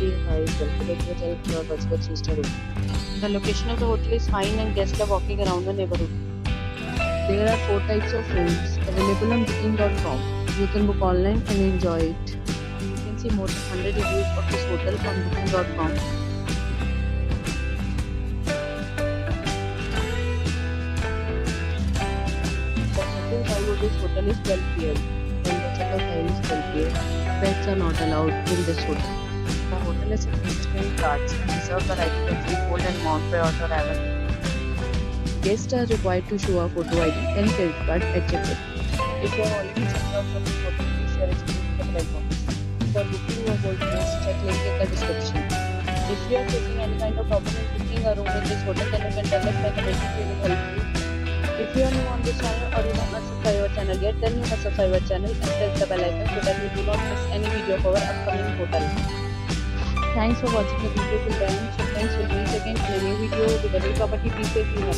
very high. Calculate your help your budget system. The location of the hotel is fine and guests love walking around the neighborhood. There are 4 types of rooms available on booking.com. You can book online and enjoy it. You can see more than 100 reviews of this hotel on booking.com. The check-in time of this hotel is 12 p.m. and the check-out time is 12 p.m. Pets are not allowed in this hotel. The hotel is significant cards and reserve the right to temporarily hold and mount prior to arrival. Guests are required to show a photo ID and credit card at check-in. If you have already checked out from this hotel, please share it with the comment box. For booking or hold rooms, check link in the description. If you are facing any kind of problem in booking a room in this hotel, then you can tell us by commenting, we will help you. If you are new on this channel or you have not subscribed our channel yet, then you must subscribe our channel and press the bell icon so that you do not miss any video of our upcoming hotel. Thanks for watching the video till the end. So friends, we'll meet again in a new video with a new property. Please stay tuned.